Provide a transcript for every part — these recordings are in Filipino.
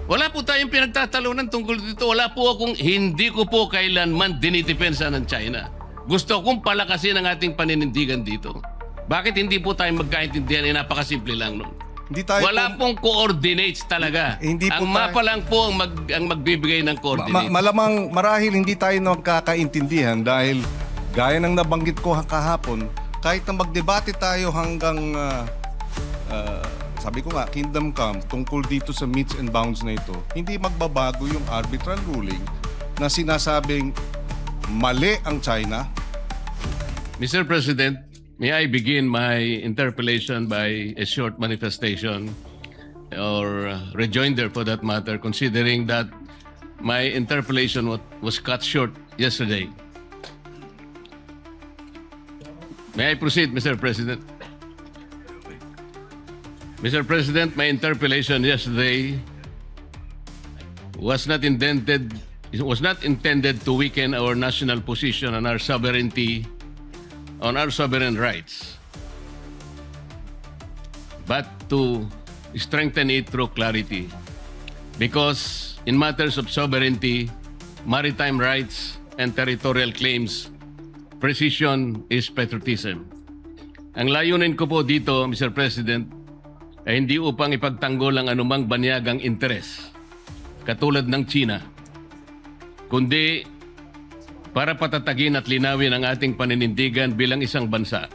Wala po tayong pinagtatalunan tungkol dito. Hindi ko po kailanman dinidepensa ng China. Gusto kong palakasin ang ating paninindigan dito. Bakit hindi po tayo magkaintindihan? Napakasimple lang nun. Hindi tayo Wala pong coordinates talaga. Hindi po ang mapa lang po ang magbibigay ng coordinates. malamang marahil hindi tayo magkakaintindihan dahil gaya ng nabanggit ko kahapon, kahit na magdebate tayo hanggang sabi ko nga, Kingdom Come, tungkol dito sa meets and bounds na ito, hindi magbabago yung arbitral ruling na sinasabing mali ang China. Mr. President, may I begin my interpellation by a short manifestation or rejoinder for that matter, considering that my interpellation was cut short yesterday. May I proceed, Mr. President? Mr. President, my interpellation yesterday was not intended to weaken our national position on our sovereignty, on our sovereign rights, but to strengthen it through clarity. Because in matters of sovereignty, maritime rights, and territorial claims, precision is patriotism. Ang layunin ko po dito, Mr. President, ay hindi upang ipagtanggol ang anumang banyagang interes, katulad ng China, kundi para patatagin at linawin ang ating paninindigan bilang isang bansa,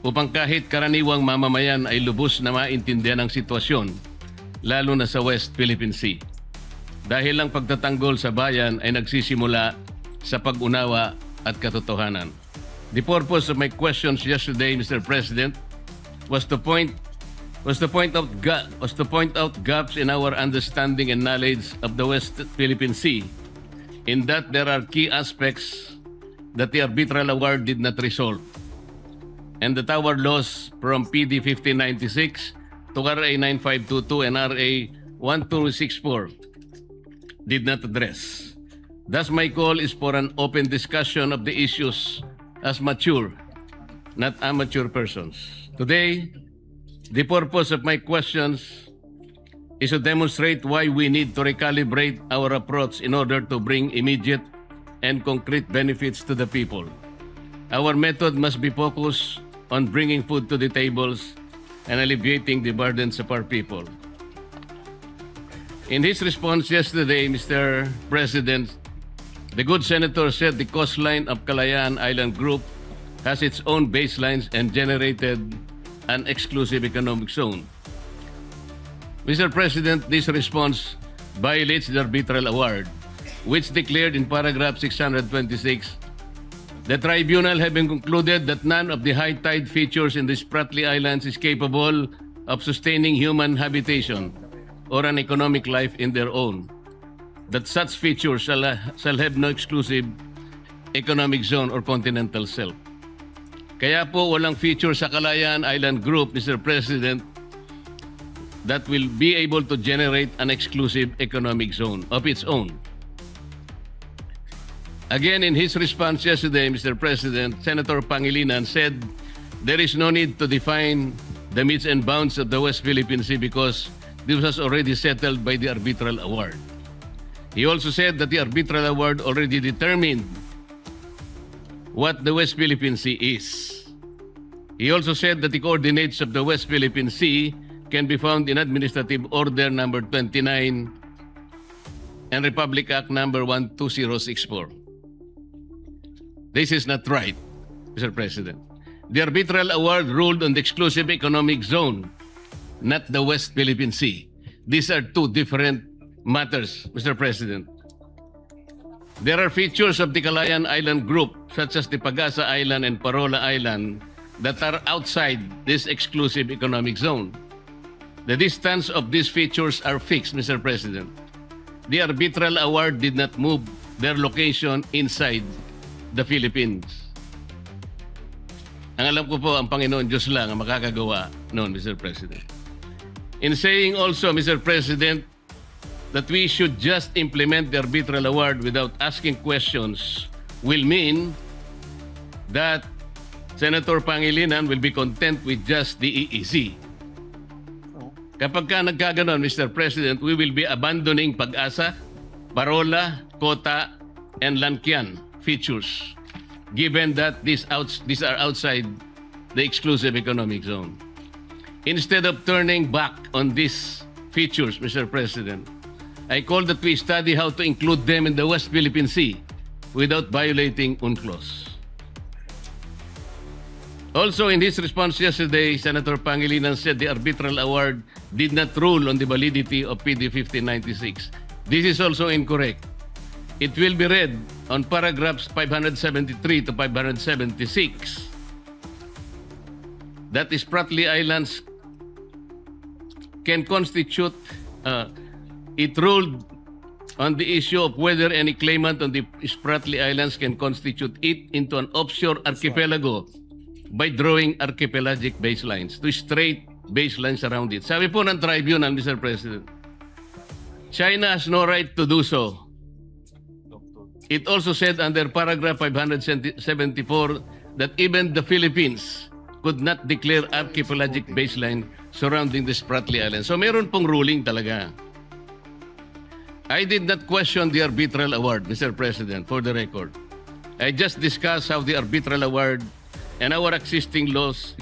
upang kahit karaniwang mamamayan ay lubos na maintindihan ang sitwasyon, lalo na sa West Philippine Sea. Dahil ang pagtatanggol sa bayan ay nagsisimula sa pag-unawa at katotohanan. The purpose of my questions yesterday, Mr. President, was to point out gaps in our understanding and knowledge of the West Philippine Sea, in that there are key aspects that the arbitral award did not resolve, and that our laws from PD 1596 to RA 9522 and RA 1264 did not address. Thus, my call is for an open discussion of the issues as mature, not amateur persons. Today, the purpose of my questions is to demonstrate why we need to recalibrate our approach in order to bring immediate and concrete benefits to the people. Our method must be focused on bringing food to the tables and alleviating the burdens of our people. In his response yesterday, Mr. President, the good senator said the coastline of Kalayaan Island Group has its own baselines and generated an exclusive economic zone. Mr. President, this response violates the arbitral award, which declared in paragraph 626, the tribunal having concluded that none of the high tide features in the Spratly Islands is capable of sustaining human habitation or an economic life in their own, that such features shall have no exclusive economic zone or continental shelf. Kaya po walang feature sa Kalayaan Island Group, Mr. President, that will be able to generate an exclusive economic zone of its own. Again, in his response yesterday, Mr. President, Senator Pangilinan said there is no need to define the metes and bounds of the West Philippine Sea because this was already settled by the arbitral award. He also said that the arbitral award already determined what the West Philippine Sea is. He also said that the coordinates of the West Philippine Sea can be found in Administrative Order Number 29 and Republic Act Number 12064. This is not right, Mr. President. The arbitral award ruled on the exclusive economic zone, not the West Philippine Sea. These are two different matters, Mr. President. There are features of the Kalayaan Island Group, such as the Pagasa Island and Parola Island, that are outside this exclusive economic zone. The distance of these features are fixed, Mr. President. The arbitral award did not move their location inside the Philippines. Ang alam ko po, ang Panginoon Diyos lang ang makakagawa noon, Mr. President. In saying also, Mr. President, that we should just implement the arbitral award without asking questions will mean that Senator Pangilinan will be content with just the EEZ. Kapag ka nagkaganon, Mr. President, we will be abandoning Pag-asa, Parola, Kota, and Lankian features, given that these are outside the exclusive economic zone. Instead of turning back on these features, Mr. President, I call that we study how to include them in the West Philippine Sea without violating UNCLOS. Also, in his response yesterday, Senator Pangilinan said the arbitral award did not rule on the validity of PD 1596. This is also incorrect. It will be read on paragraphs 573 to 576 that the Spratly Islands can constitute, it ruled on the issue of whether any claimant on the Spratly Islands can constitute it into an offshore archipelago by drawing archipelagic baselines to straight baselines around it. Sabi po ng tribunal, Mr. President, China has no right to do so. It also said under paragraph 574 that even the Philippines could not declare archipelagic baseline surrounding the Spratly Islands. So meron pong ruling talaga. I did not question the arbitral award, Mr. President, for the record. I just discussed how the arbitral award and our existing laws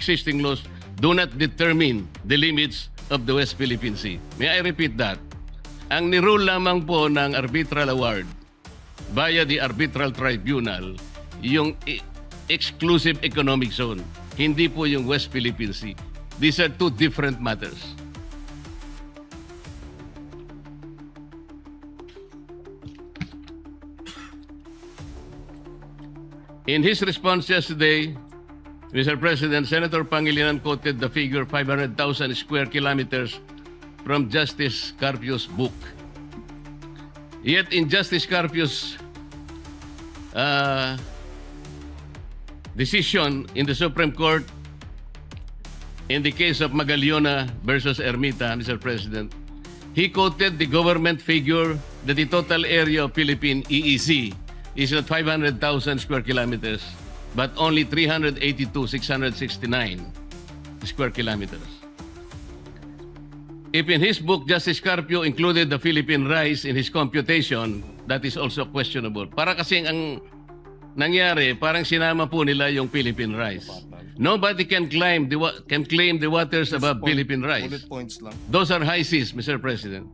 do not determine the limits of the West Philippine Sea. May I repeat that? Ang nirule lamang po ng arbitral award via the arbitral tribunal yung exclusive economic zone, hindi po yung West Philippine Sea. These are two different matters. In his response yesterday, Mr. President, Senator Pangilinan quoted the figure 500,000 square kilometers from Justice Carpio's book. Yet in Justice Carpio's decision in the Supreme Court in the case of Magallona versus Ermita, Mr. President, he quoted the government figure that the total area of Philippine EEZ is not 500,000 square kilometers, but only 382,669 square kilometers. If in his book, Justice Carpio included the Philippine rice in his computation, that is also questionable. Para kasing ang nangyari, parang sinama po nila yung Philippine rice. Nobody can claim the waters above Philippine rice. Bullet points lang. Those are high seas, Mr. President.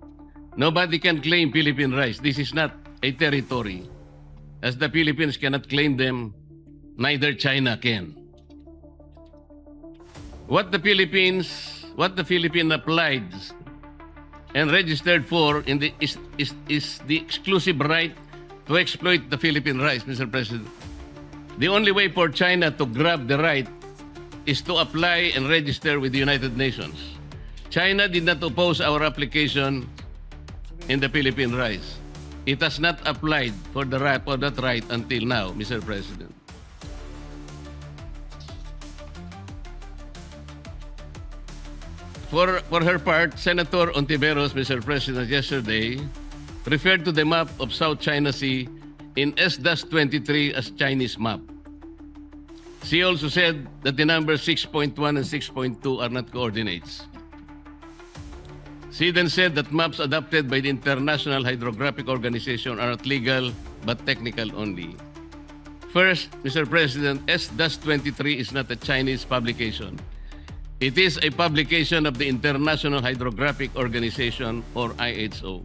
Nobody can claim Philippine rice. This is not a territory. As the Philippines cannot claim them, neither China can. What the Philippine applied and registered for is the exclusive right to exploit the Philippine rice, Mr. President. The only way for China to grab the right is to apply and register with the United Nations. China did not oppose our application in the Philippine rice. It has not applied for that right until now, Mr. President. For her part, Senator Ontiveros, Mr. President, yesterday referred to the map of South China Sea in S-23 as Chinese map. She also said that the numbers 6.1 and 6.2 are not coordinates. She then said that maps adopted by the International Hydrographic Organization are not legal but technical only. First, Mr. President, S-23 is not a Chinese publication. It is a publication of the International Hydrographic Organization, or IHO.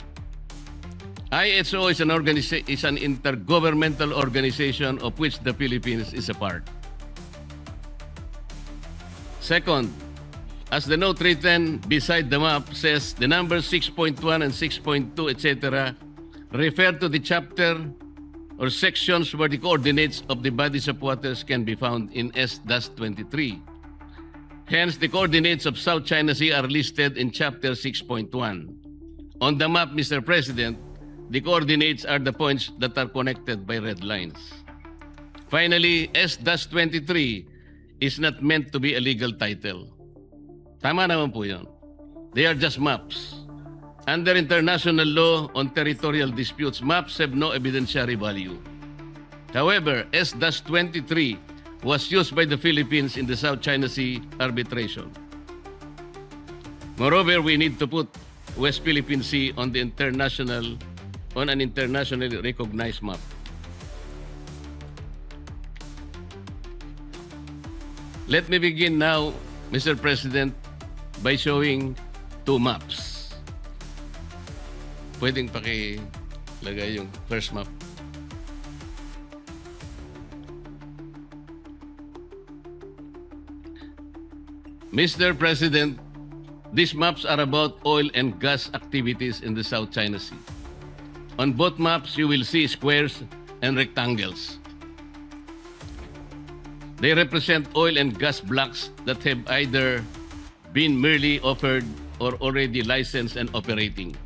IHO is an intergovernmental organization of which the Philippines is a part. Second, as the note written beside the map says, the numbers 6.1 and 6.2, etc., refer to the chapter or sections where the coordinates of the bodies of waters can be found in S-23. Hence, the coordinates of South China Sea are listed in chapter 6.1. On the map, Mr. President, the coordinates are the points that are connected by red lines. Finally, S-23 is not meant to be a legal title. Tama naman po yun. They are just maps. Under international law on territorial disputes, maps have no evidentiary value. However, S-23 was used by the Philippines in the South China Sea arbitration. Moreover, we need to put West Philippine Sea on an internationally recognized map. Let me begin now, Mr. President, by showing two maps. Pwedeng pakilagay yung first map. Mr. President, these maps are about oil and gas activities in the South China Sea. On both maps, you will see squares and rectangles. They represent oil and gas blocks that have either been merely offered or already licensed and operating.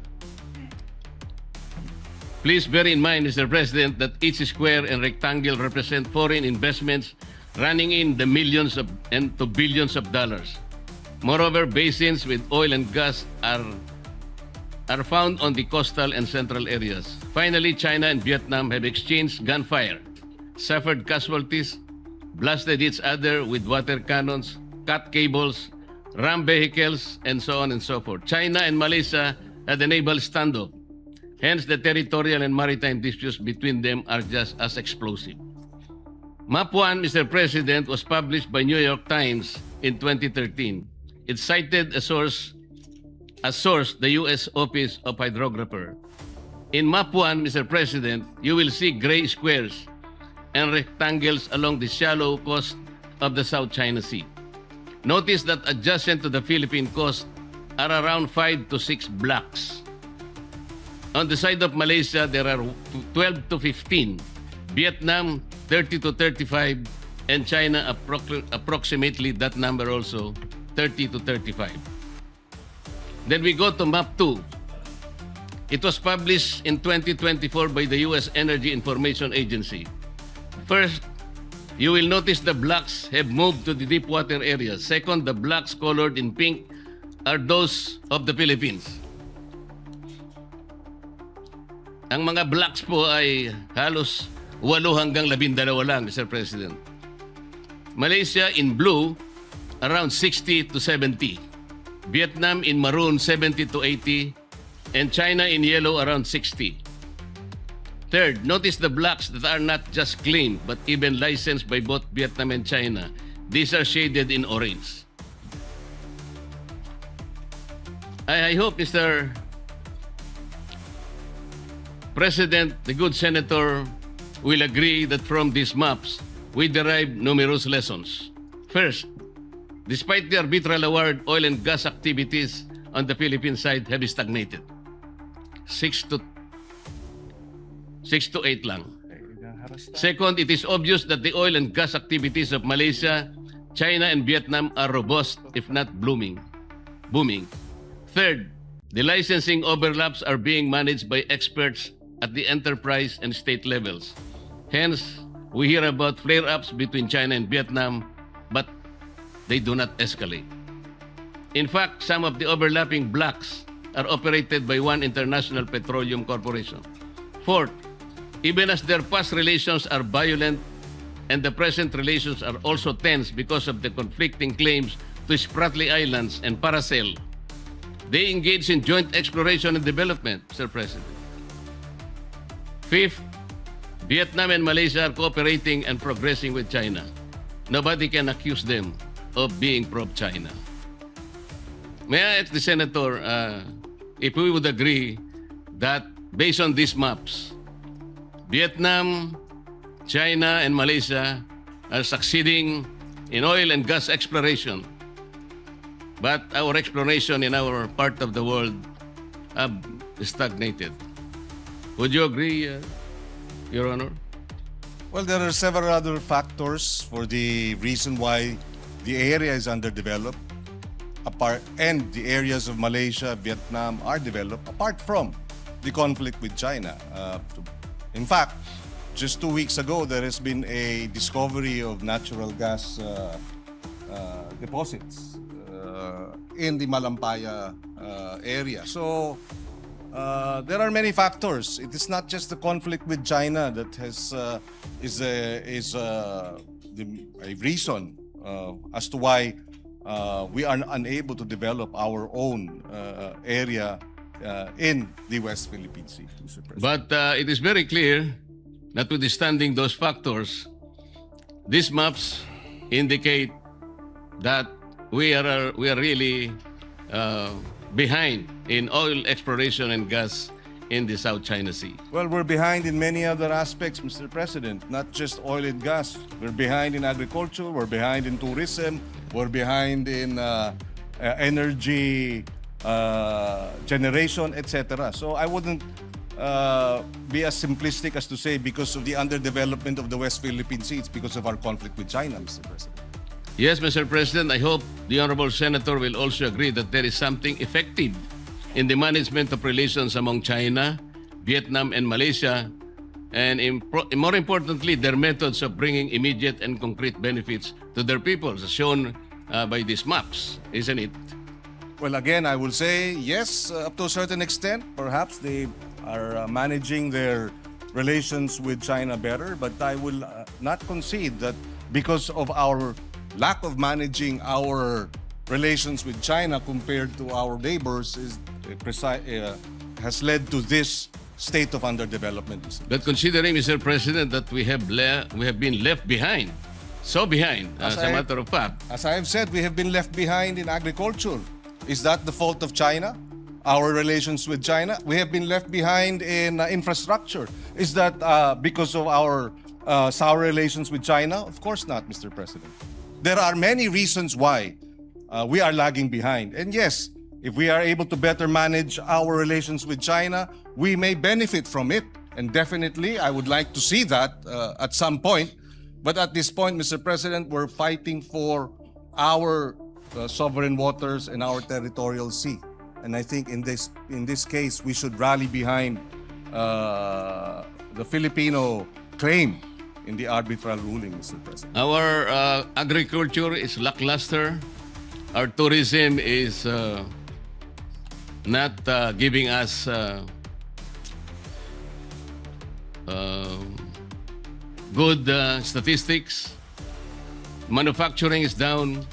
Please bear in mind, Mr. President, that each square and rectangle represent foreign investments running in the millions and to billions of dollars. Moreover, basins with oil and gas are found on the coastal and central areas. Finally, China and Vietnam have exchanged gunfire, suffered casualties, blasted each other with water cannons, cut cables, rammed vehicles, and so on and so forth. China and Malaysia had a naval standoff. Hence, the territorial and maritime disputes between them are just as explosive. Map 1, Mr. President, was published by New York Times in 2013. It cited as source the U.S. Office of Hydrographer. In Map 1, Mr. President, you will see gray squares and rectangles along the shallow coast of the South China Sea. Notice that adjacent to the Philippine coast are around 5 to 6 blocks. On the side of Malaysia, there are 12 to 15, Vietnam 30 to 35, and China approximately that number also, 30 to 35. Then we go to Map 2. It was published in 2024 by the U.S. Energy Information Agency. First, you will notice the blocks have moved to the deep water areas. Second, the blocks colored in pink are those of the Philippines. Ang mga blocks po ay halos 8 hanggang 12 lang, Mr. President. Malaysia in blue, around 60 to 70. Vietnam in maroon, 70 to 80. And China in yellow, around 60. Third, notice the blocks that are not just claimed but even licensed by both Vietnam and China. These are shaded in orange. I hope, Mr. President, the good senator, will agree that from these maps, we derive numerous lessons. First, despite the arbitral award, oil and gas activities on the Philippine side have stagnated. 6 to 8 lang. Second, it is obvious that the oil and gas activities of Malaysia, China, and Vietnam are robust, if not booming. Third, the licensing overlaps are being managed by experts at the enterprise and state levels. Hence, we hear about flare-ups between China and Vietnam, but they do not escalate. In fact, some of the overlapping blocks are operated by one international petroleum corporation. Fourth, even as their past relations are violent and the present relations are also tense because of the conflicting claims to Spratly Islands and Paracel, they engage in joint exploration and development, Mr. President. Fifth, Vietnam and Malaysia are cooperating and progressing with China. Nobody can accuse them of being pro-China. May I ask the Senator if we would agree that based on these maps, Vietnam, China, and Malaysia are succeeding in oil and gas exploration, but our exploration in our part of the world have stagnated. Would you agree, Your Honor? Well, there are several other factors for the reason why the area is underdeveloped, and the areas of Malaysia, Vietnam are developed apart from the conflict with China. In fact, just 2 weeks ago, there has been a discovery of natural gas deposits in the Malampaya area. So there are many factors. It is not just the conflict with China that is a reason as to why we are unable to develop our own area in the West Philippine Sea, Mr. President. But it is very clear, notwithstanding those factors, these maps indicate that we are really behind in oil exploration and gas in the South China Sea. Well, we're behind in many other aspects, Mr. President, not just oil and gas. We're behind in agriculture, we're behind in tourism, we're behind in energy generation, etc. So I wouldn't be as simplistic as to say because of the underdevelopment of the West Philippine Sea, it's because of our conflict with China, Mr. President. Yes, Mr. President, I hope the Honorable Senator will also agree that there is something effective in the management of relations among China, Vietnam, and Malaysia, and more importantly, their methods of bringing immediate and concrete benefits to their peoples, as shown by these maps, isn't it? Well, again, I will say yes, up to a certain extent. Perhaps they are managing their relations with China better, but I will not concede that because of our lack of managing our relations with China compared to our neighbors has led to this state of underdevelopment. But considering, Mr. President, that we have been left behind, so behind, as a matter of fact. As I have said, we have been left behind in agriculture. Is that the fault of China? Our relations with China? We have been left behind in infrastructure. Is that because of our sour relations with China? Of course not, Mr. President. There are many reasons why we are lagging behind. And yes, if we are able to better manage our relations with China, we may benefit from it. And definitely, I would like to see that at some point. But at this point, Mr. President, we're fighting for our sovereign waters and our territorial sea. And I think in this case, we should rally behind the Filipino claim in the arbitral ruling, Mr. President. Our agriculture is lackluster. Our tourism is not giving us good statistics. Manufacturing is down.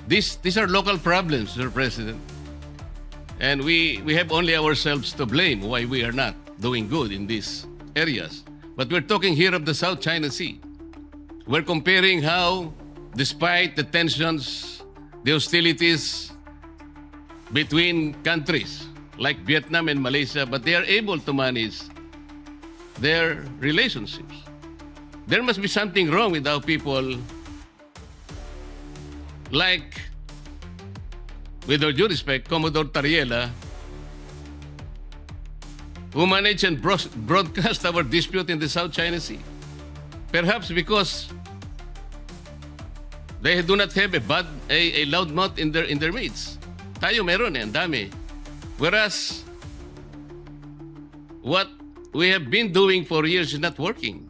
These are local problems, Mr. President. And we have only ourselves to blame why we are not doing good in these areas. But we're talking here of the South China Sea. We're comparing how, despite the tensions, the hostilities between countries like Vietnam and Malaysia, but they are able to manage their relationships. There must be something wrong with our people, like, with all due respect, Commodore Tariela, who managed and broadcast our dispute in the South China Sea. Perhaps because they do not have a loud mouth in their midst. Tayo meron ang dami. Whereas what we have been doing for years is not working.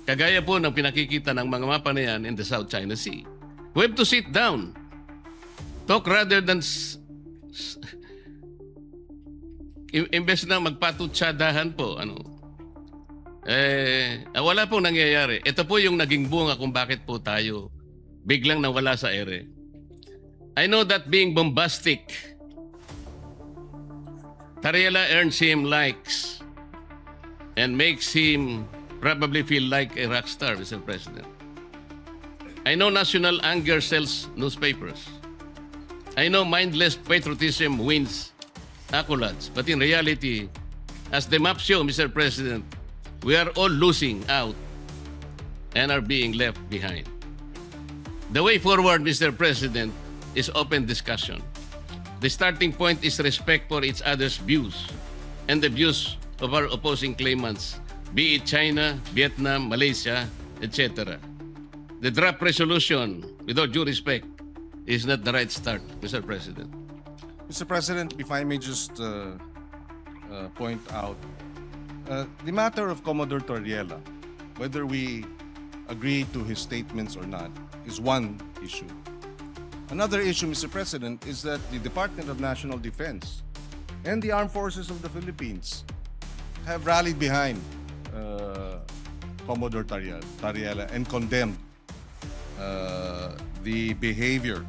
Kagaya po ng pinakikita ng mga mapa na yan in the South China Sea. We have to sit down. Talk rather than imbes na magpatutsadahan po, wala pong nangyayari. Ito po yung naging bunga kung bakit po tayo biglang nawala sa ere. I know that being bombastic, Tariela earns him likes and makes him probably feel like a rock star, Mr. President. I know national anger sells newspapers. I know mindless patriotism wins accolades. But in reality, as the map show, Mr. President, we are all losing out and are being left behind. The way forward, Mr. President, is open discussion. The starting point is respect for each other's views and the views of our opposing claimants, be it China, Vietnam, Malaysia, etc. The draft resolution, with all due respect, is not the right start, Mr. President. Mr. President, if I may just point out, the matter of Commodore Tariela, whether we agree to his statements or not, is one issue. Another issue, Mr. President, is that the Department of National Defense and the Armed Forces of the Philippines have rallied behind Commodore Tariela and condemned the behavior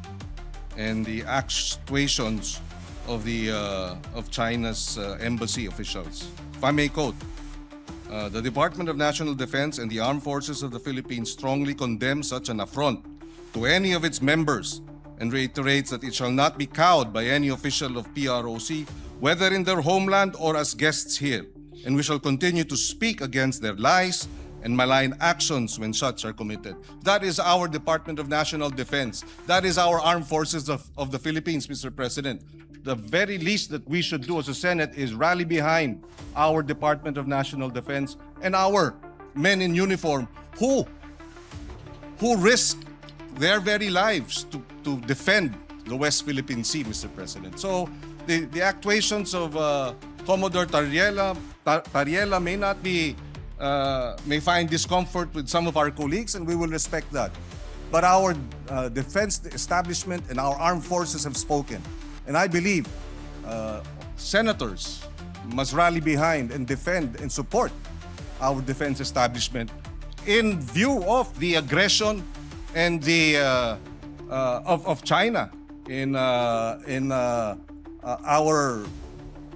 and the actuations of China's embassy officials. If I may quote, the Department of National Defense and the Armed Forces of the Philippines strongly condemn such an affront to any of its members and reiterates that it shall not be cowed by any official of PROC, whether in their homeland or as guests here. And we shall continue to speak against their lies and malign actions when such are committed. That is our Department of National Defense. That is our Armed Forces of the Philippines, Mr. President. The very least that we should do as a Senate is rally behind our Department of National Defense and our men in uniform who risk their very lives to defend the West Philippine Sea, Mr. President. So the actuations of Commodore Tariela may not be, may find discomfort with some of our colleagues, and we will respect that. But our defense establishment and our armed forces have spoken. And I believe senators must rally behind and defend and support our defense establishment in view of the aggression and the of China in our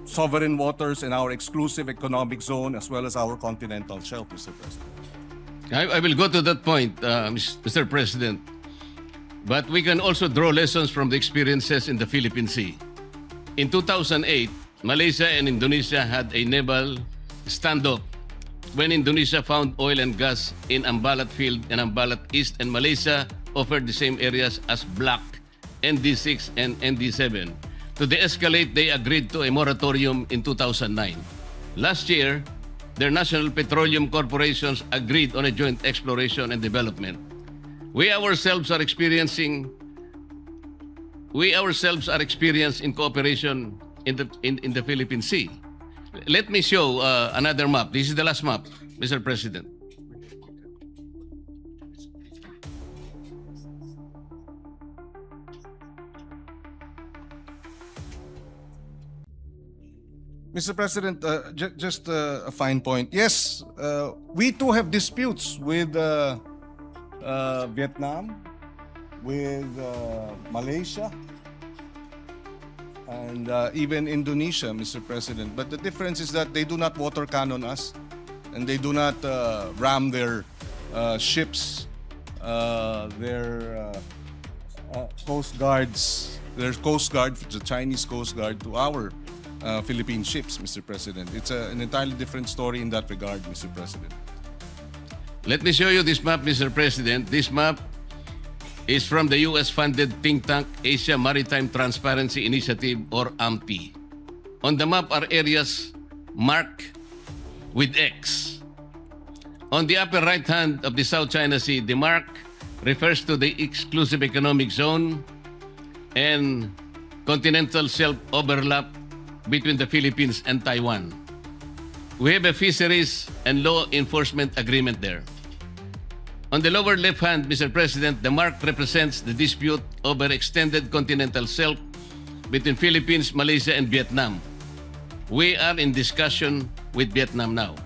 sovereign waters and our exclusive economic zone as well as our continental shelf, Mr. President. I will go to that point, Mr. President. But we can also draw lessons from the experiences in the Philippine Sea. In 2008, Malaysia and Indonesia had a naval standoff when Indonesia found oil and gas in Ambalat Field and Ambalat East, and Malaysia offered the same areas as Block ND6 and ND7. To de-escalate, they agreed to a moratorium in 2009. Last year, their national petroleum corporations agreed on a joint exploration and development. We ourselves are experiencing in cooperation in the Philippine Sea. Let me show another map. This is the last map, Mr. President. Mr. President, just a fine point. Yes, we too have disputes with Vietnam, with Malaysia, and even Indonesia, Mr. President. But the difference is that they do not water cannon us, and they do not ram their ships, their coast guards, their coast guard, the Chinese Coast Guard, to our Philippine ships, Mr. President. It's an entirely different story in that regard, Mr. President. Let me show you this map, Mr. President. This map is from the US-funded think tank Asia Maritime Transparency Initiative, or AMTI. On the map are areas marked with X. On the upper right hand of the South China Sea, the mark refers to the exclusive economic zone and continental shelf overlap between the Philippines and Taiwan. We have a fisheries and law enforcement agreement there. On the lower left hand, Mr. President, the mark represents the dispute over extended continental shelf between Philippines, Malaysia, and Vietnam. We are in discussion with Vietnam now.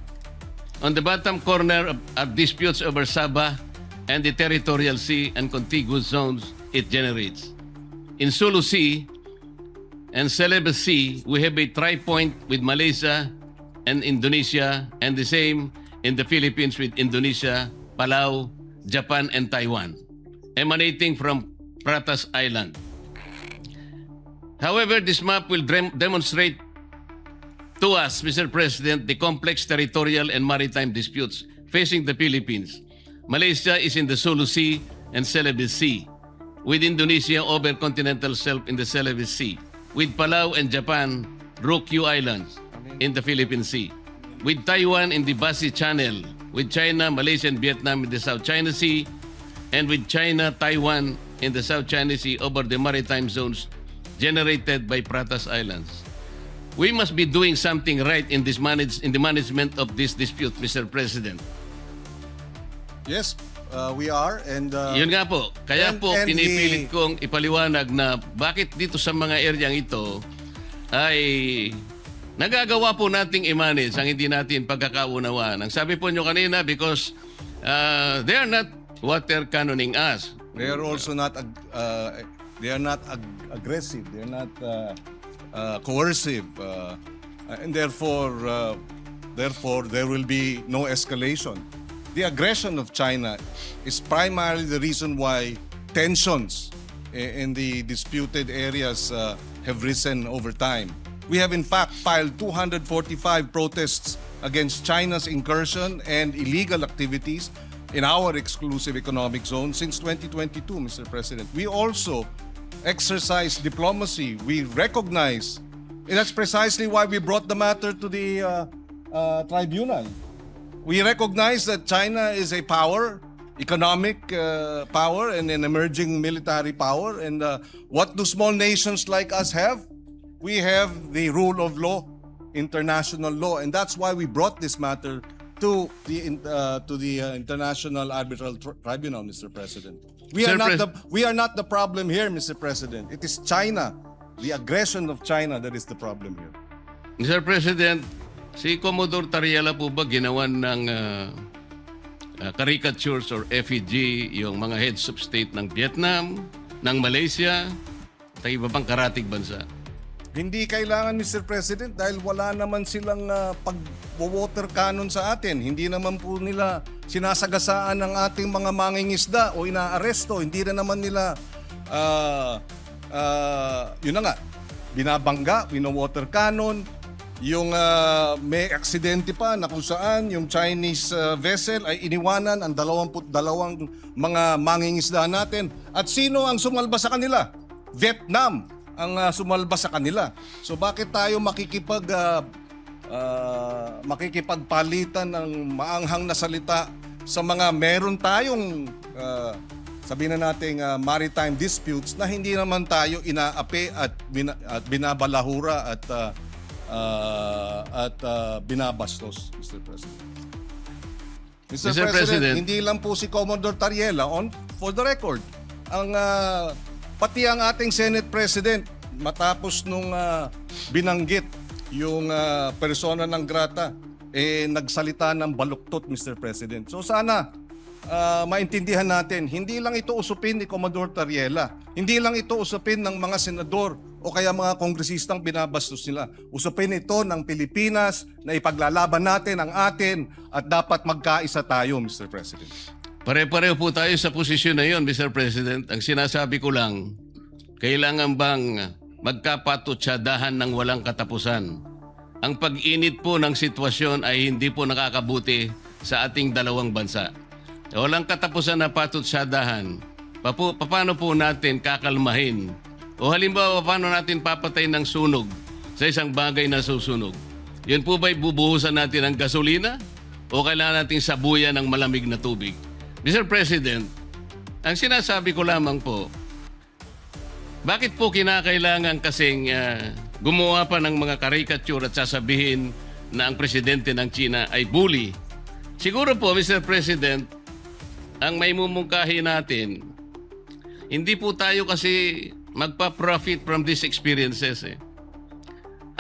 On the bottom corner are disputes over Sabah and the territorial sea and contiguous zones it generates. In Sulu Sea and Celebes Sea, we have a tri-point with Malaysia and Indonesia, and the same in the Philippines with Indonesia, Palau, Japan, and Taiwan, emanating from Pratas Island. However, this map will demonstrate to us, Mr. President, the complex territorial and maritime disputes facing the Philippines. Malaysia is in the Sulu Sea and Celebes Sea, with Indonesia over continental shelf in the Celebes Sea, with Palau and Japan, Ryukyu Islands in the Philippine Sea, with Taiwan in the Basi Channel, with China, Malaysia, and Vietnam in the South China Sea, and with China, Taiwan in the South China Sea over the maritime zones generated by Pratas Islands. We must be doing something right in the management of this dispute, Mr. President. Yes, we are, and Yun nga po. Kaya and- po and pinipilit the- kong ipaliwanag na bakit dito sa mga areang ito ay nagagawa po nating i-manage ang hindi natin pagkakaunawaan. Ang sabi po nyo kanina, because they are not water cannoning us. They are also not aggressive. They are not coercive, and therefore there will be no escalation. The aggression of China is primarily the reason why tensions in the disputed areas have risen over time. We have in fact filed 245 protests against China's incursion and illegal activities in our exclusive economic zone since 2022, Mr. President. We also exercise diplomacy. We recognize, and that's precisely why we brought the matter to the tribunal. We recognize that China is a power, economic power, and an emerging military power. And what do small nations like us have? We have the rule of law, international law, and that's why we brought this matter to the International Arbitral Tribunal, Mr. President. We are not the problem here, Mr. President. It is China, the aggression of China, that is the problem here. Mr. President, si Commodore Tariela po ba ginawan ng caricatures or effigy yung mga heads of state ng Vietnam, ng Malaysia, at iba pang karatig bansa? Hindi kailangan, Mr. President, dahil wala naman silang pag-water cannon sa atin. Hindi naman po nila sinasagasaan ng ating mga mangingisda o inaaresto. Hindi na naman nila, yun na nga, binabangga, wino-water cannon. Yung may aksidente pa na kung saan yung Chinese vessel ay iniwanan ang 22 mga mangingisda natin. At sino ang sumalba sa kanila? Vietnam ang sumalba sa kanila. So bakit tayo makikipagpalitan ng maanghang na salita sa mga meron tayong sabihin na nating maritime disputes na hindi naman tayo inaapi at binabalahura at binabastos, Mr. President. Mr. President, hindi lang po si Commodore Tariela for the record. Pati ang ating Senate President, matapos nung binanggit yung persona ng grata, nagsalita ng baluktot, Mr. President. So sana maintindihan natin, hindi lang ito usupin ni Commodore Tariela. Hindi lang ito usupin ng mga senador o kaya mga kongresistang binabastos nila. Usupin ito ng Pilipinas na ipaglalaban natin ang atin at dapat magkaisa tayo, Mr. President. Pare-pareho po tayo sa posisyon na yon, Mr. President. Ang sinasabi ko lang, kailangan bang magkapatutsadahan ng walang katapusan? Ang pag-init po ng sitwasyon ay hindi po nakakabuti sa ating dalawang bansa. Walang katapusan na patutsadahan. Paano po natin kakalmahin? O halimbawa, paano natin papatay ng sunog sa isang bagay na susunog? Yun po ba'y bubuhusan natin ng gasolina? O kailangan natin sabuyan ng malamig na tubig? Mr. President, ang sinasabi ko lamang po, bakit po kinakailangan kasing gumawa pa ng mga caricature at sasabihin na ang presidente ng China ay bully? Siguro po, Mr. President, ang may mumungkahi natin, hindi po tayo kasi magpa-profit from these experiences.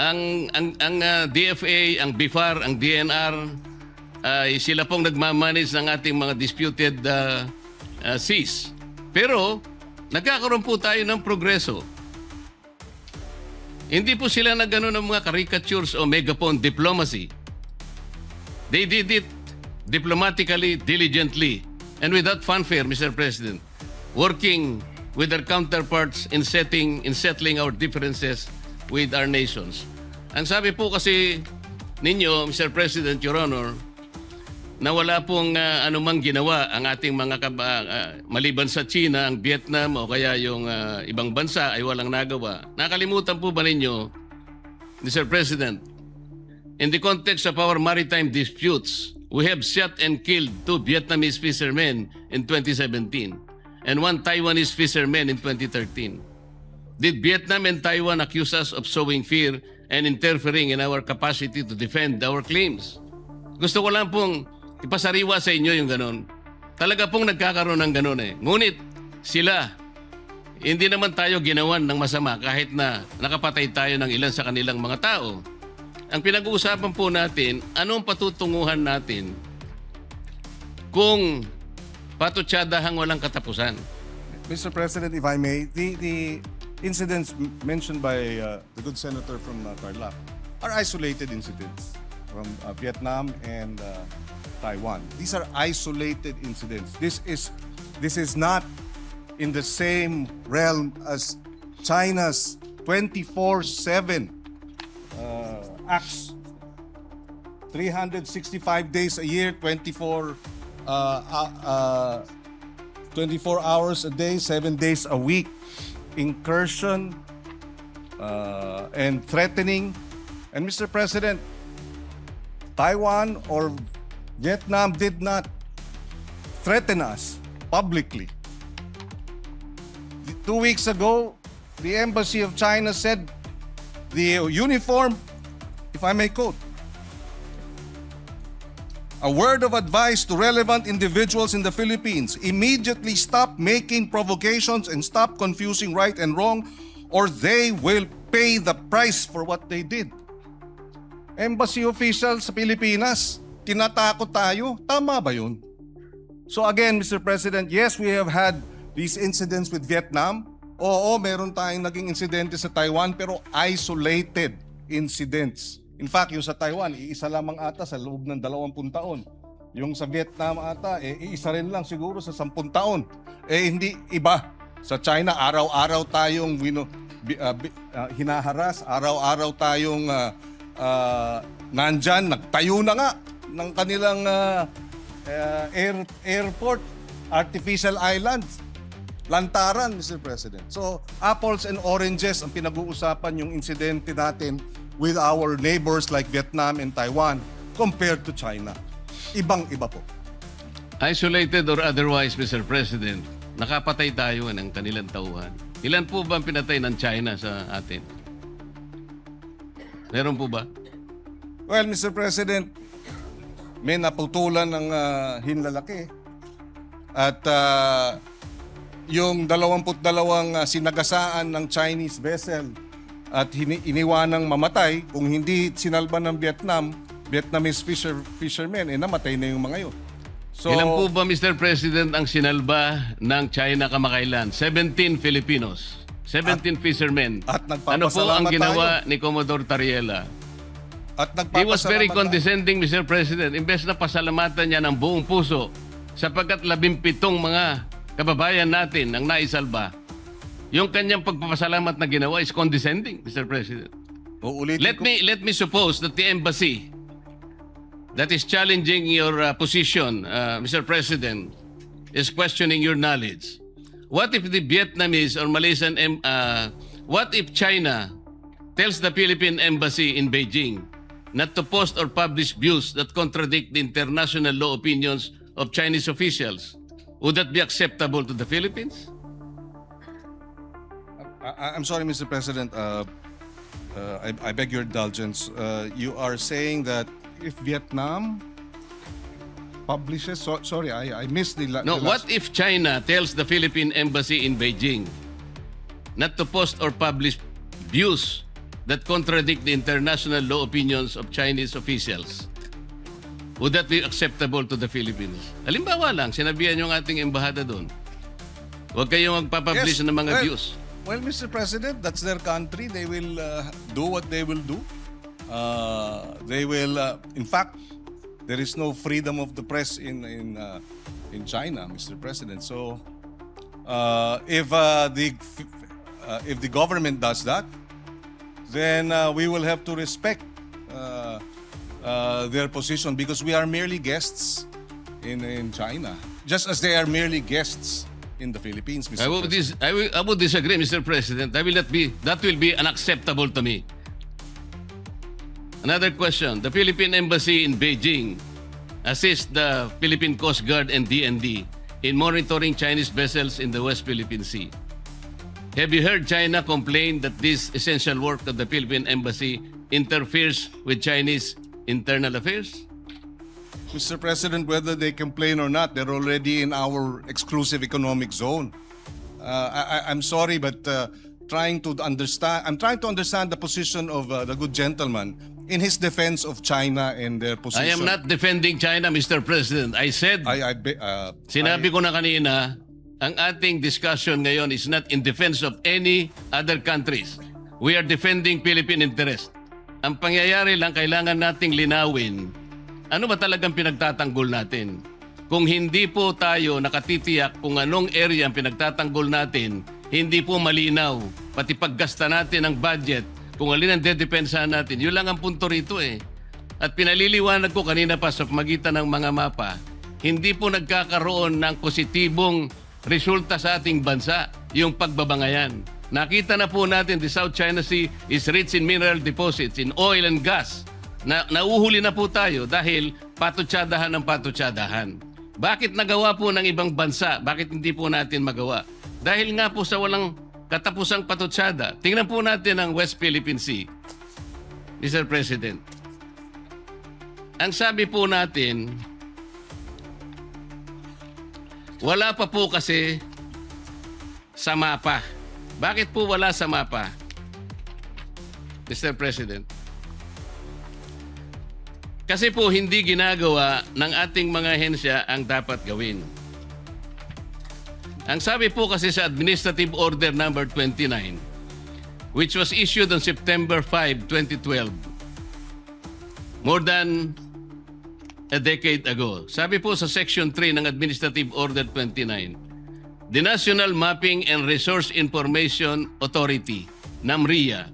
Ang DFA, ang BIFAR, ang DNR, sila pong nagmamanage ng ating mga disputed seas. Pero nagkakaroon po tayo ng progreso. Hindi po sila nagano ng mga caricatures o megaphone diplomacy. They did it diplomatically, diligently, and without fanfare, Mr. President, working with their counterparts in settling our differences with our nations. Ang sabi po kasi ninyo, Mr. President, Your Honor, na wala pong anumang ginawa ang ating mga maliban sa China, ang Vietnam o kaya yung ibang bansa ay walang nagawa. Nakalimutan po ba ninyo, Mr. President, in the context of our maritime disputes, we have shot and killed 2 Vietnamese fishermen in 2017 and 1 Taiwanese fisherman in 2013. Did Vietnam and Taiwan accuse us of sowing fear and interfering in our capacity to defend our claims? Gusto ko lang pong ipasariwa sa inyo yung ganon. Talaga pong nagkakaroon ng ganon eh. Ngunit sila, hindi naman tayo ginawan ng masama kahit na nakapatay tayo ng ilan sa kanilang mga tao. Ang pinag-uusapan po natin, anong patutunguhan natin kung patutsadahang walang katapusan? Mr. President, if I may, the incidents mentioned by the good senator from Tarlac are isolated incidents from Vietnam and Taiwan. These are isolated incidents. This is not in the same realm as China's 24/7 acts. 365 days a year, 24 hours a day, 7 days a week. Incursion and threatening. And Mr. President, Taiwan or Vietnam did not threaten us publicly. 2 weeks ago, the Embassy of China said the uniform, if I may quote, a word of advice to relevant individuals in the Philippines: immediately stop making provocations and stop confusing right and wrong, or they will pay the price for what they did. Embassy officials sa Pilipinas, tinatakot tayo. Tama ba yun? So again, Mr. President, yes, we have had these incidents with Vietnam. Oo, meron tayong naging insidente sa Taiwan, pero isolated incidents. In fact, yung sa Taiwan, iisa lamang ata sa loob ng 20 taon. Yung sa Vietnam ata, iisa rin lang siguro sa 10 taon. Hindi iba. Sa China, araw-araw tayong hinaharas, araw-araw tayong nandyan, nagtayo na nga ng kanilang airport, artificial islands, lantaran, Mr. President. So, apples and oranges ang pinag-uusapan yung insidente natin with our neighbors like Vietnam and Taiwan compared to China. Ibang-iba po. Isolated or otherwise, Mr. President, nakapatay tayo ng kanilang tauhan. Ilan po ba ang pinatay ng China sa atin? Meron po ba? Well, Mr. President, may naputulan ng hinlalaki. At yung 22 sinagasaan ng Chinese vessel at iniwanang mamatay, kung hindi sinalba ng Vietnamese fishermen, namatay na yung mga yun. So, Ilan po ba, Mr. President, ang sinalba ng China kamakailan? 17 Filipinos. 17 fishermen. at Ano po ang nagpapasalamat ginawa ni Commodore Tariela? At He was very nagpapasalamat condescending, Mr. President. Imbes na pasalamatan niya ng buong puso sapagkat 17 mga kababayan natin ang naisalba, yung kanyang pagpapasalamat na ginawa is condescending, Mr. President. Uulitin Let me suppose that the embassy that is challenging your position, Mr. President, is questioning your knowledge. What if the Vietnamese or Malaysian, what if China tells the Philippine embassy in Beijing not to post or publish views that contradict the international law opinions of Chinese officials? Would that be acceptable to the Philippines? I'm sorry, Mr. President. I beg your indulgence. You are saying that if Vietnam publishes... sorry, I missed the... No, the what last... if China tells the Philippine embassy in Beijing not to post or publish views that contradict the international law opinions of Chinese officials? Would that be acceptable to the Philippines? Halimbawa lang, sinabihan yung ating embahada doon, huwag kayong magpapublish ng mga views. Well, Mr. President, that's their country. They will do what they will do. They will... in fact, there is no freedom of the press in China, Mr. President. So, if the government does that, then we will have to respect their position because we are merely guests in China, just as they are merely guests in the Philippines, Mr. President. I would disagree, Mr. President. That will be unacceptable to me. Another question. The Philippine Embassy in Beijing assists the Philippine Coast Guard and DND in monitoring Chinese vessels in the West Philippine Sea. Have you heard China complain that this essential work of the Philippine Embassy interferes with Chinese internal affairs? Mr. President, whether they complain or not, they're already in our exclusive economic zone. I'm sorry, but I'm trying to understand the position of the good gentleman in his defense of China and their position. I am not defending China, Mr. President. I said, sinabi ko na kanina, ang ating discussion ngayon is not in defense of any other countries. We are defending Philippine interest. Ang pangyayari lang, kailangan nating linawin, ano ba talagang pinagtatanggol natin? Kung hindi po tayo nakatitiyak kung anong area ang pinagtatanggol natin, hindi po malinaw. Pati paggasta natin ng budget, kung alin ang dedepensahan natin, yun lang ang punto rito eh. At pinaliliwanag ko kanina pa sa pamagitan ng mga mapa, hindi po nagkakaroon ng positibong resulta sa ating bansa, yung pagbabangayan. Nakita na po natin the South China Sea is rich in mineral deposits, in oil and gas. Nauhuli na po tayo dahil patutsadahan ng patutsadahan. Bakit nagawa po ng ibang bansa? Bakit hindi po natin magawa? Dahil nga po sa walang katapusang patutsada. Tingnan po natin ang West Philippine Sea, Mr. President. Ang sabi po natin, wala pa po kasi sa mapa. Bakit po wala sa mapa, Mr. President? Kasi po hindi ginagawa ng ating mga ahensya ang dapat gawin. Ang sabi po kasi sa Administrative Order number 29, which was issued on September 5, 2012, more than a decade ago. Sabi po sa Section 3 ng Administrative Order 29, the National Mapping and Resource Information Authority, NAMRIA,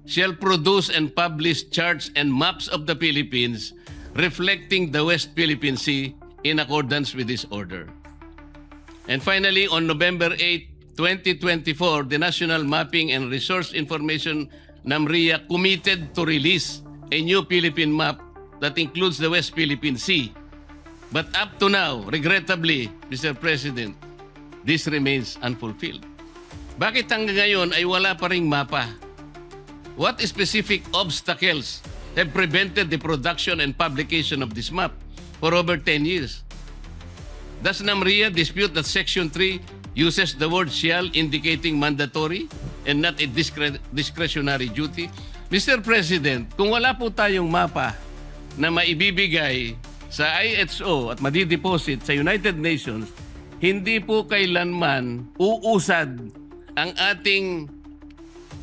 shall produce and publish charts and maps of the Philippines reflecting the West Philippine Sea in accordance with this order. And finally, on November 8, 2024, the National Mapping and Resource Information NAMRIA committed to release a new Philippine map that includes the West Philippine Sea. But up to now, regrettably, Mr. President, this remains unfulfilled. Bakit hanggang ngayon ay wala pa ring mapa? What specific obstacles have prevented the production and publication of this map for over 10 years? Does NAMRIA dispute that Section 3 uses the word shall indicating mandatory and not a discretionary duty? Mr. President, kung wala po tayong mapa na maibibigay sa IHO at madideposit sa United Nations, hindi po kailanman uusad ang ating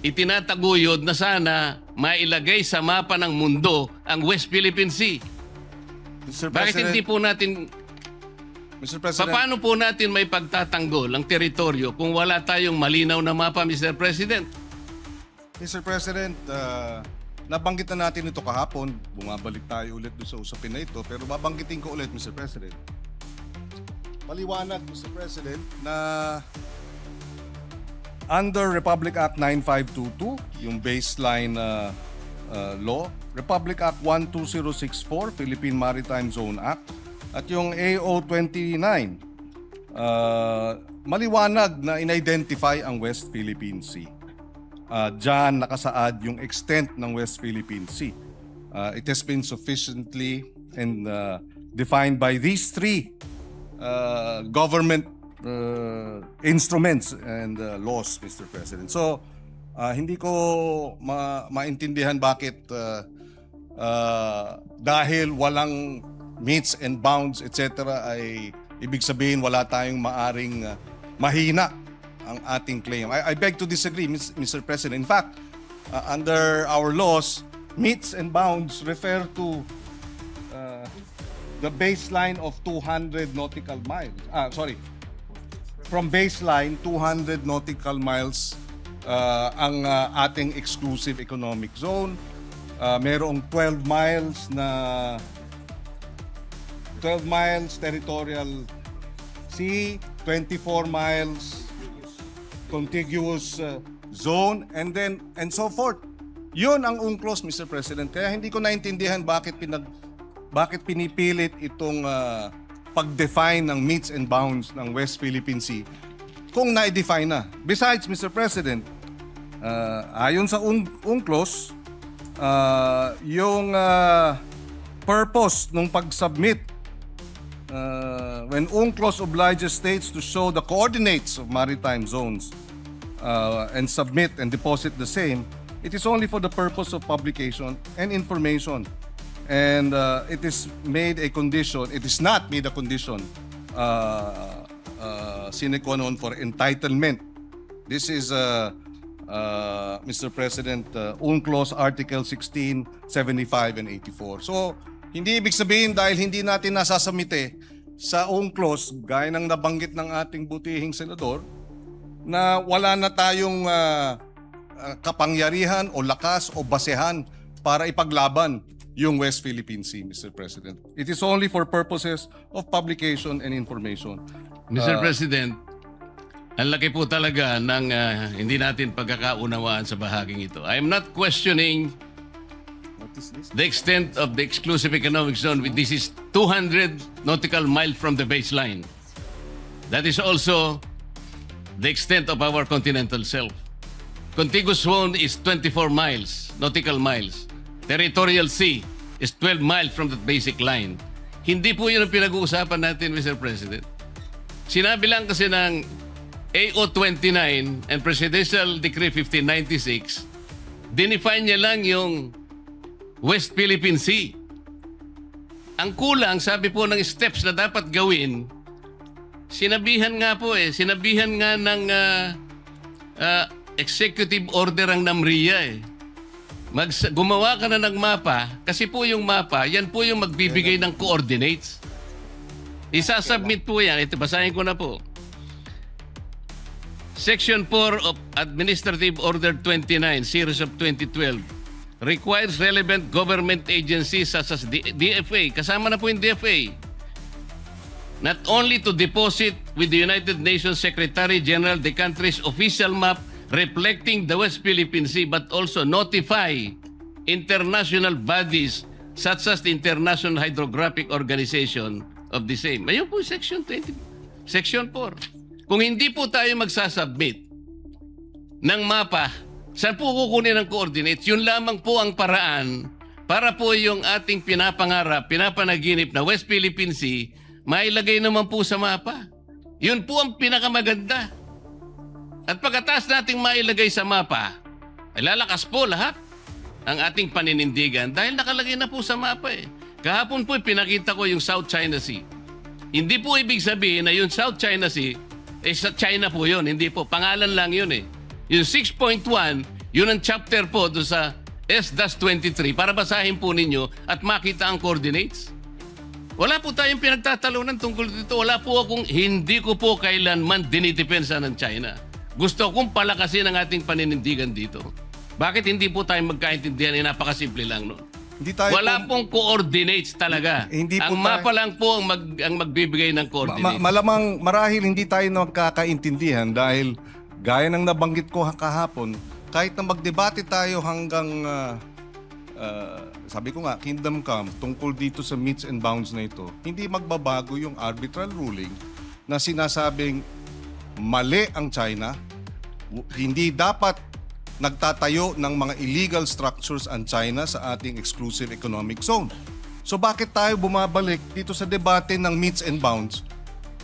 itinataguyod na sana mailagay sa mapa ng mundo ang West Philippine Sea. Mr. Bakit President, hindi po natin, Mr. President, paano po natin may pagtatanggol ang teritoryo kung wala tayong malinaw na mapa, Mr. President? Mr. President, nabanggit na natin ito kahapon. Bumabalik tayo ulit doon sa usapin na ito. Pero babanggitin ko ulit, Mr. President. Maliwanag, Mr. President, na under Republic Act 9522, yung baseline law, Republic Act 12064, Philippine Maritime Zone Act, at yung AO 29, maliwanag na in-identify ang West Philippine Sea. Diyan nakasaad yung extent ng West Philippine Sea. It has been sufficiently and defined by these three government instruments and laws, Mr. President. So, hindi ko maintindihan bakit dahil walang meets and bounds, etc. ay ibig sabihin wala tayong maaring mahina ang ating claim. I beg to disagree, Mr. President. In fact, under our laws, meets and bounds refer to the baseline of 200 nautical miles. From baseline, 200 nautical miles ang ating exclusive economic zone. Merong 12 miles territorial sea, 24 miles contiguous zone, and so forth. Yun ang UNCLOS, Mr. President. Kaya hindi ko naintindihan bakit pinipilit itong pag-define ng meets and bounds ng West Philippine Sea kung na-define na. Besides, Mr. President, ayon sa UNCLOS, yung purpose ng pag-submit when UNCLOS obliges states to show the coordinates of maritime zones and submit and deposit the same, it is only for the purpose of publication and information. And it is made a condition, it is not made a condition sine qua non for entitlement. This is, Mr. President, UNCLOS Article 16, 75, and 84. So, hindi ibig sabihin dahil hindi natin nasasamite sa UNCLOS, gaya ng nabanggit ng ating butihing senador, na wala na tayong kapangyarihan o lakas o basehan para ipaglaban yung West Philippine Sea, Mr. President. It is only for purposes of publication and information. Mr. President, ang laki po talaga ng hindi natin pagkakaunawaan sa bahaging ito. I am not questioning What is this? the extent of the exclusive economic zone. This is 200 nautical miles from the baseline. That is also the extent of our continental shelf. Contiguous zone is 24 miles, nautical miles. Territorial sea is 12 miles from the basic line. Hindi po yun ang pinag-uusapan natin, Mr. President. Sinabi lang kasi ng AO 29 and Presidential Decree 1596, dinefine niya lang yung West Philippine Sea. Ang kulang, sabi po ng steps na dapat gawin, sinabihan nga ng executive order ang NAMRIA eh. Gumawa ka na ng mapa, kasi po yung mapa, yan po yung magbibigay ng coordinates. Isasubmit po yan. Ito, basahin ko na po. Section 4 of Administrative Order 29, Series of 2012, requires relevant government agencies such as DFA, kasama na po yung DFA, not only to deposit with the United Nations Secretary General the country's official map reflecting the West Philippine Sea, but also notify international bodies such as the International Hydrographic Organization of the same. Ayun po, Section 20, Section 4. Kung hindi po tayo magsasubmit ng mapa, saan po kukunin ang coordinates? Yun lamang po ang paraan para po yung ating pinapangarap, pinapanaginip na West Philippine Sea, mailagay naman po sa mapa. Yun po ang pinakamaganda. At pagkatapos nating mailagay sa mapa, ay lalakas po lahat ang ating paninindigan dahil nakalagay na po sa mapa eh. Kahapon po pinakita ko yung South China Sea. Hindi po ibig sabihin na yung South China Sea, sa China po yun. Hindi po, pangalan lang yun eh. Yung 6.1, yun ang chapter po doon sa S-23 para basahin po ninyo at makita ang coordinates. Wala po tayong pinagtatalunan tungkol dito. Hindi ko po kailanman dinidepensa ng China. Gusto kong palakasin ang ating paninindigan dito. Bakit hindi po tayo magkaintindihan? Napakasimple lang, no? Hindi tayo Wala pong coordinates talaga. Hindi po ang mapa lang po ang magbibigay ng coordinates. Malamang marahil hindi tayo nagkakaintindihan dahil gaya ng nabanggit ko kahapon, kahit na magdebate tayo hanggang sabi ko nga, Kingdom Come, tungkol dito sa meets and bounds na ito, hindi magbabago yung arbitral ruling na sinasabing mali ang China, hindi dapat nagtatayo ng mga illegal structures ang China sa ating exclusive economic zone. So bakit tayo bumabalik dito sa debate ng meets and bounds?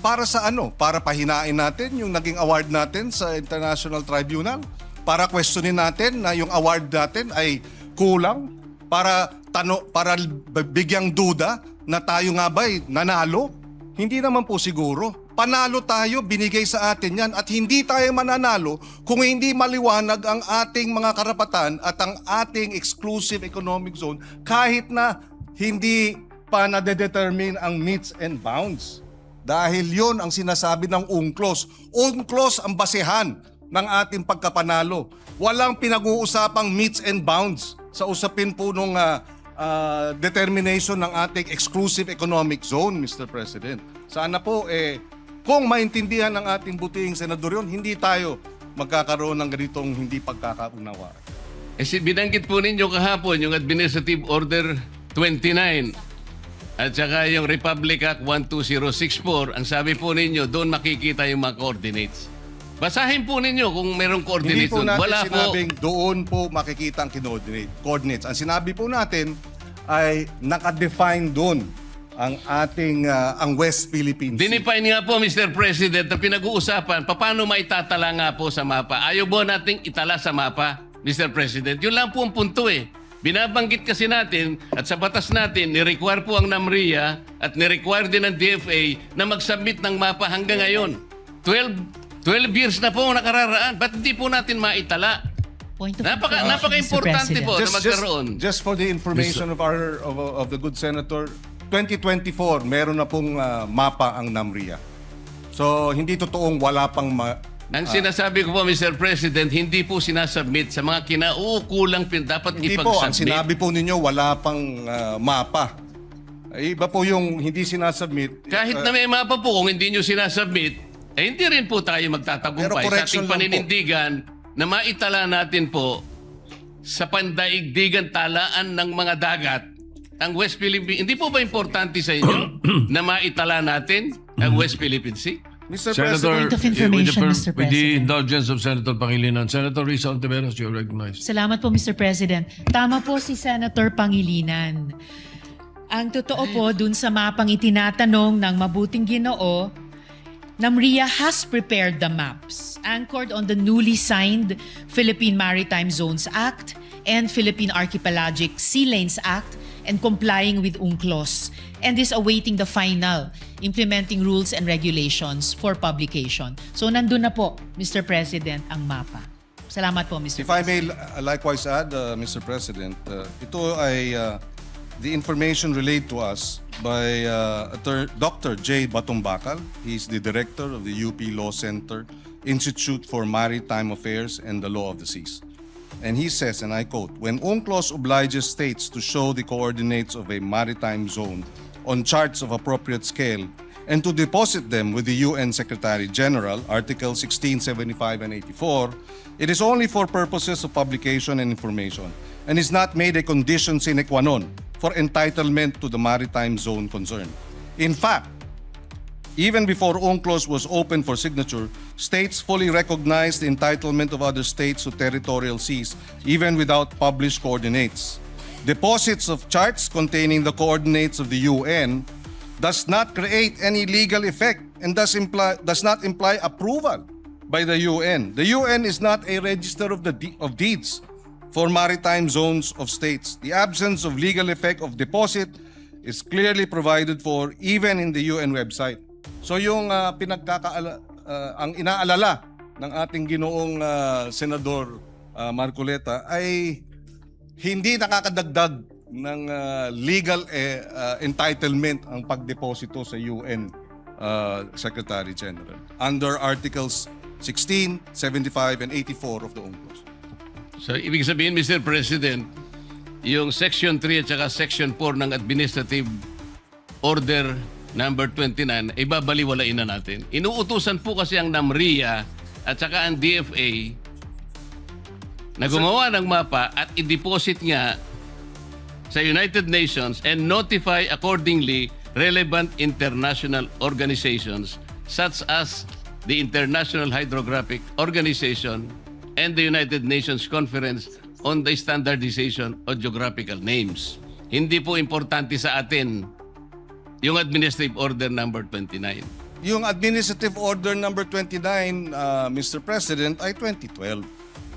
Para sa ano? Para pahinain natin yung naging award natin sa International Tribunal? Para questionin natin na yung award natin ay kulang? Para bigyang duda na tayo nga ba'y nanalo? Hindi naman po siguro. Panalo tayo, binigay sa atin yan at hindi tayo mananalo kung hindi maliwanag ang ating mga karapatan at ang ating exclusive economic zone kahit na hindi pa nade-determine ang meets and bounds. Dahil yon ang sinasabi ng UNCLOS. UNCLOS ang basehan ng ating pagkapanalo. Walang pinag-uusapang meets and bounds sa usapin po nung determination ng ating exclusive economic zone, Mr. President. Sana po kung maintindihan ng ating butihing senador yun, hindi tayo magkakaroon ng ganitong hindi pagkakaunawa. Binanggit po ninyo kahapon yung Administrative Order 29 at saka yung Republic Act 12064. Ang sabi po ninyo, doon makikita yung mga coordinates. Basahin po ninyo kung merong coordinates Hindi po natin Wala sinabing doon po makikita ang coordinates. Ang sinabi po natin ay nakadefine doon ang ating ang West Philippine Sea. Dinefine nga po, Mr. President, na pinag-uusapan, paano maitatala nga po sa mapa? Ayaw po nating itala sa mapa, Mr. President. Yun lang po ang punto eh. Binabanggit kasi natin at sa batas natin, ni-require po ang NAMRIA at ni-require din ng DFA na mag-submit ng mapa hanggang ngayon. 12 years na po ang nakararaan. Ba't hindi po natin maitala? Point of information, Napaka-importante Mr. po na magkaroon. Just for the information of the good senator, 2024 meron na pong mapa ang NAMRIA. So hindi totoong wala pang Ang sinasabi ko po, Mr. President, hindi po sinasubmit sa mga kinauukulang dapat hindi po, ang ipag-submit. sinabi po ninyo wala pang mapa. Iba po yung hindi sinasubmit. Kahit na may mapa po, kung hindi nyo sinasubmit, hindi rin po tayo Pero magtatagumpay sa correction ating lang po. paninindigan na maitala natin po sa pandaigdigan talaan ng mga dagat ang West Philippine. Hindi po ba importante sa inyo na maitala natin ang West Philippine Sea? Mr. Senator, Point of information, Mr. with the President. indulgence of Senator Pangilinan, Senator Risa Ontiveros, you're recognized. Salamat po, Mr. President. Tama po si Senator Pangilinan. Ang totoo po, dun sa mapang itinatanong ng Mabuting Ginoo, NAMRIA has prepared the maps anchored on the newly signed Philippine Maritime Zones Act and Philippine Archipelagic Sea Lanes Act and complying with UNCLOS and is awaiting the final implementing rules and regulations for publication. So nandun na po, Mr. President, ang mapa. Salamat po, Mr. If I President. may likewise add, Mr. President, ito ay the information relayed to us by Dr. J. Batumbakal. He's the director of the UP Law Center Institute for Maritime Affairs and the Law of the Seas. And he says, and I quote, "When UNCLOS obliges states to show the coordinates of a maritime zone on charts of appropriate scale and to deposit them with the UN Secretary General, Article 16, 75, and 84, it is only for purposes of publication and information and is not made a condition sine qua non for entitlement to the maritime zone concerned. In fact, even before UNCLOS was open for signature, states fully recognized the entitlement of other states to territorial seas, even without published coordinates. Deposits of charts containing the coordinates of the UN does not create any legal effect and does not imply approval by the UN. The UN is not a register of deeds for maritime zones of states. The absence of legal effect of deposit is clearly provided for even in the UN website. So yung ang inaalala ng ating ginoong Senador Marcoleta ay hindi nakakadagdag ng legal entitlement ang pagdeposito sa UN Secretary General under Articles 16, 75, and 84 of the UNCLOS. So, ibig sabihin, Mr. President, yung Section 3 at saka Section 4 ng Administrative Order number 29, ay babaliwalain na natin. Inuutusan po kasi ang NAMRIA at saka ang DFA na gumawa ng mapa at i-deposit nga sa United Nations and notify accordingly relevant international organizations such as the International Hydrographic Organization and the United Nations Conference on the Standardization of Geographical Names. Hindi po importante sa atin yung Administrative Order number 29. Yung Administrative Order number 29, Mr. President, ay 2012.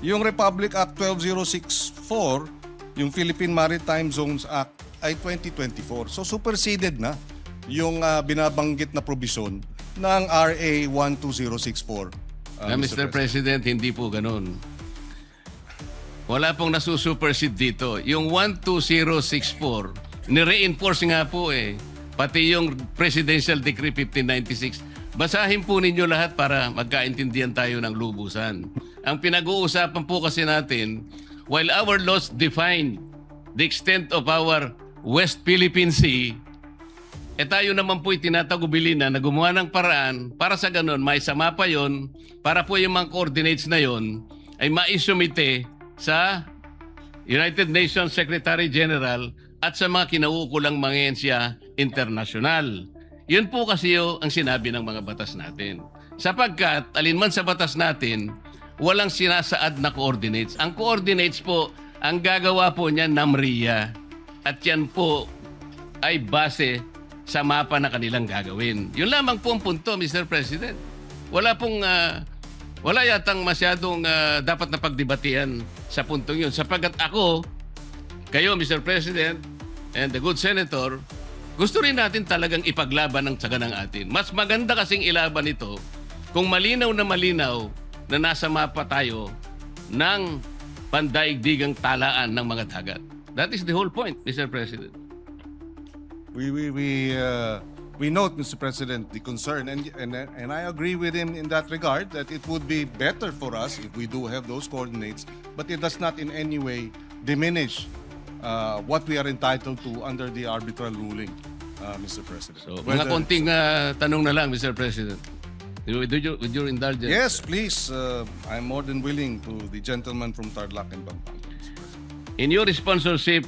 Yung Republic Act 12064, yung Philippine Maritime Zones Act, ay 2024. So superseded na yung binabanggit na provision ng RA 12064. Mr. President, hindi po ganun. Wala pong nasusupersede dito. Yung 12064, nire-enforce nga po pati yung Presidential Decree 1596. Basahin po ninyo lahat para magkaintindihan tayo ng lubusan. Ang pinag-uusapan po kasi natin, while our laws define the extent of our West Philippine Sea, tayo naman po'y tinatagubilin na gumawa ng paraan para sa ganun, may sama pa yon para po yung mga coordinates na yon ay maisumite sa United Nations Secretary General at sa mga kinauukulang mga ahensya internasyonal. Yun po kasi ang sinabi ng mga batas natin. Sapagkat, alinman sa batas natin, walang sinasaad na coordinates. Ang coordinates po, ang gagawa po niyan NAMRIA. At yan po ay base sa mapa na kanilang gagawin. Yun lamang po ang punto, Mr. President. Wala yatang masyadong dapat na pagdebatihan sa puntong yun. Sapagkat ako, kayo, Mr. President, and the good Senator, gusto rin natin talagang ipaglaban ang tsaga ng atin. Mas maganda kasing ilaban ito kung malinaw na nasa mapa tayo ng pandaigdigang talaan ng mga dagat. That is the whole point, Mr. President. We note, Mr. President, the concern, and I agree with him in that regard that it would be better for us if we do have those coordinates, but it does not in any way diminish what we are entitled to under the arbitral ruling, Mr. President. So, mga Whether- konting tanong na lang, Mr. President. With your indulgence. Yes, please. I'm more than willing to the gentleman from Tarlac and Pampanga. Mr. President. In your sponsorship,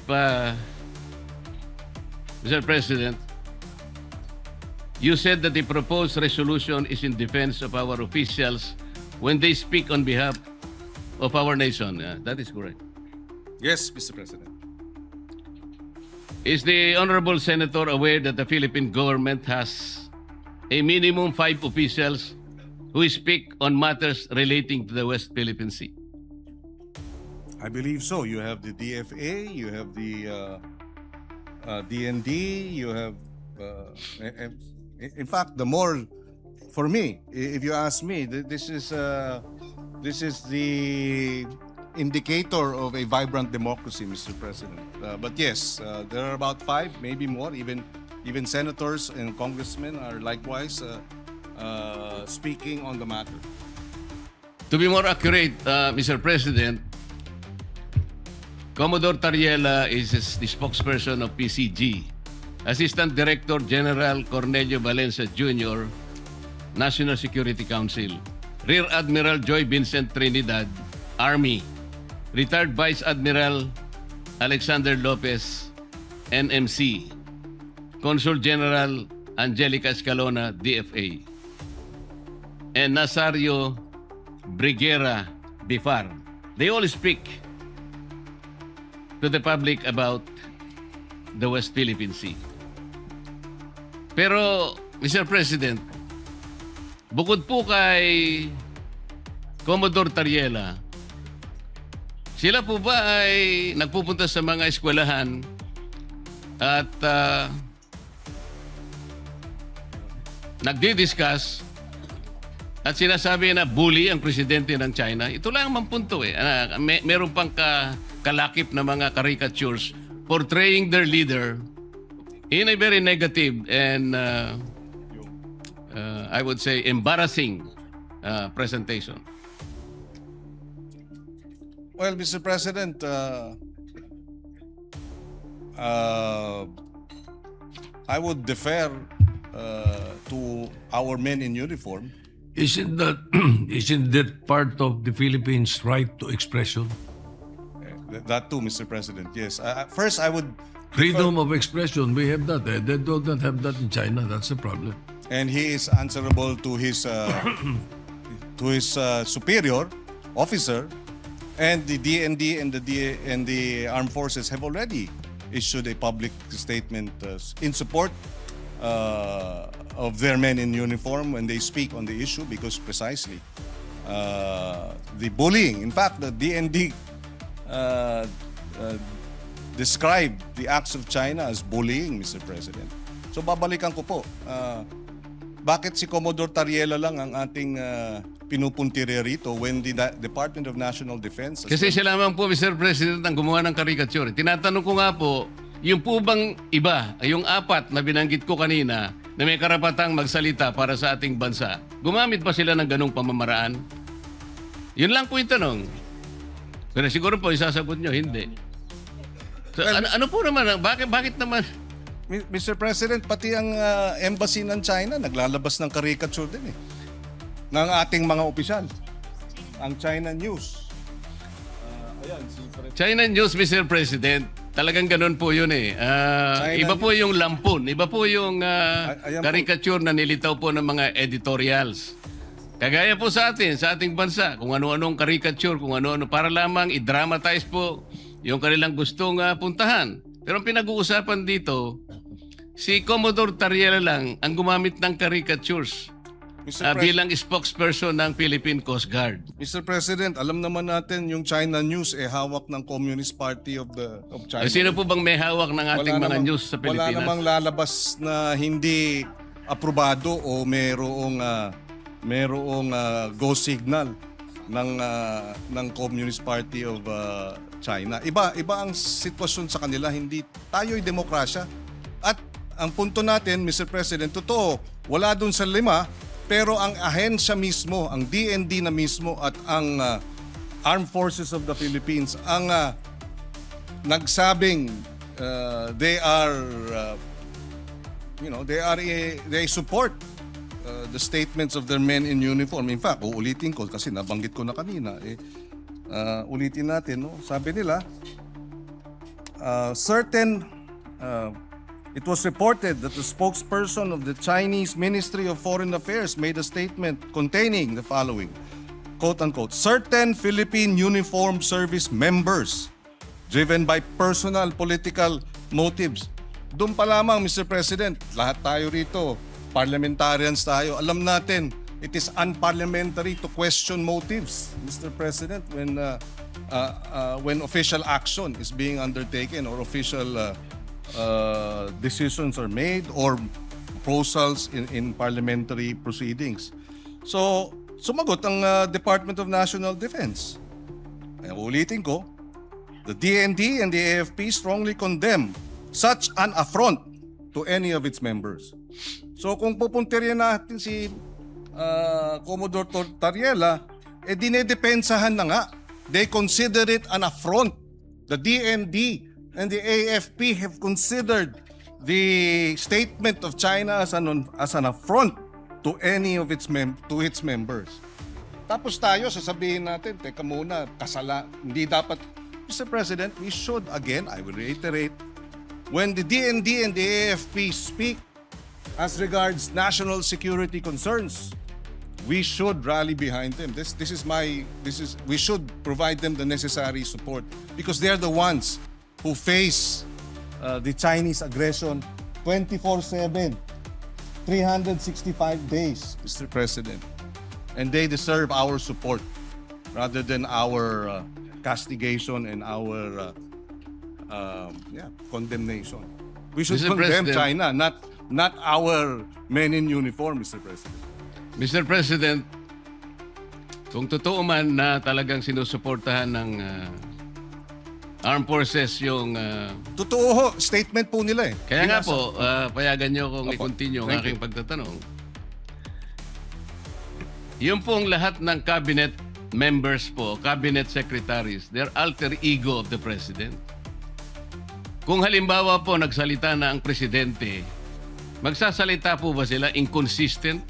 Mr. President, you said that the proposed resolution is in defense of our officials when they speak on behalf of our nation. That is correct. Yes, Mr. President. Is the Honorable Senator aware that the Philippine government has a minimum 5 officials who speak on matters relating to the West Philippine Sea? I believe so. You have the DFA, you have the DND, you have, in fact, the more, for me, if you ask me, this is the indicator of a vibrant democracy, Mr. President. But yes, there are about 5, maybe more, even senators and congressmen are likewise speaking on the matter. To be more accurate, Mr. President, Commodore Tariela is the spokesperson of PCG. Assistant Director General Cornelio Valencia Jr., National Security Council. Rear Admiral Joy Vincent Trinidad, Army. Retired Vice Admiral Alexander Lopez, NMC. Consul General Angelica Escalona, DFA. And Nazario Briguera Bifar. They all speak to the public about the West Philippine Sea. Pero, Mr. President, bukod po kay Commodore Tariela, sila po ba ay nagpupunta sa mga eskwelahan at nagdi-discuss at sinasabi na bully ang presidente ng China? Ito lang ang punto eh. Meron pang kalakip na mga caricatures portraying their leader in a very negative and I would say embarrassing presentation. Well, Mr. President, I would defer to our men in uniform. Isn't that part of the Philippines' right to expression? That too, Mr. President. Yes. First, I would. Freedom of expression, we have that. They do not have that in China. That's the problem. And he is answerable to his superior officer, and the DND and the armed forces have already issued a public statement in support of their men in uniform when they speak on the issue, because precisely the bullying. In fact, the DND described the acts of China as bullying, Mr. President. So babalikan ko po. Bakit si Commodore Tariela lang ang ating pinupuntire rito when the Department of National Defense... Kasi siya lamang po, Mr. President, ang gumawa ng caricature. Tinatanong ko nga po, yung po bang iba, yung 4 na binanggit ko kanina, na may karapatang magsalita para sa ating bansa, gumamit ba sila ng ganong pamamaraan? Yun lang po yung tanong. Pero siguro po, isasagot nyo, hindi. So, ano po naman, bakit naman? Mr. President, pati ang embassy ng China naglalabas ng caricature din eh. Ng ating mga opisyal. Ang China News. China News, Mr. President, talagang ganun po yun eh. Iba po yung lampon, iba po yung ayan po. caricature na nilitaw po ng mga editorials. Kagaya po sa ating bansa, kung ano-anong caricature, kung ano-ano, para lamang i-dramatize po yung kanilang gustong puntahan. Pero ang pinag-uusapan dito, si Commodore Tariela lang ang gumamit ng caricatures bilang spokesperson ng Philippine Coast Guard. Mr. President, alam naman natin yung China News hawak ng Communist Party of China. Sino po bang may hawak ng ating mga news sa Pilipinas? Wala namang lalabas na hindi aprobado o mayroong merong go signal ng Communist Party of China. Iba ang sitwasyon sa kanila, hindi tayo'y demokrasya. At ang punto natin, Mr. President, totoo, wala dun sa 5, pero ang ahensya mismo, ang DND na mismo at ang Armed Forces of the Philippines ang nagsabing they support the statements of their men in uniform. In fact, uulitin ko kasi nabanggit ko na kanina. Ulitin natin, no? Sabi nila, it was reported that the spokesperson of the Chinese Ministry of Foreign Affairs made a statement containing the following, quote-unquote, certain Philippine Uniformed Service members driven by personal political motives. Doon pa lamang, Mr. President, lahat tayo rito, parliamentarians tayo, alam natin, it is unparliamentary to question motives, Mr. President, when official action is being undertaken or official decisions are made or proposals in parliamentary proceedings. So, sumagot ang Department of National Defense. Ulitin ko, the DND and the AFP strongly condemn such an affront to any of its members. So kung pupuntiryan natin si Commodore Tariela, dinedepensahan na nga. They consider it an affront. The DND and the AFP have considered the statement of China as an affront to any of its members. Tapos tayo sasabihin natin, teka muna, hindi dapat. Mr. President, we should, again, I will reiterate, when the DND and the AFP speak as regards national security concerns, we should rally behind them. We should provide them the necessary support because they're the ones who face the Chinese aggression 24/7, 365 days, Mr. President. And they deserve our support rather than our castigation and our condemnation. We should Mr. condemn President. China, not our men in uniform, Mr. President. Mr. President, kung totoo man na talagang sinusuportahan ng armed forces yung... Totoo ho, statement po nila eh. Kaya nga Binasa. po, payagan nyo kung Opo. i-continue ang Thank aking pagtatanong. Yung pong lahat ng cabinet members po, cabinet secretaries, they're alter ego of the president. Kung halimbawa po nagsalita na ang presidente, magsasalita po ba sila inconsistent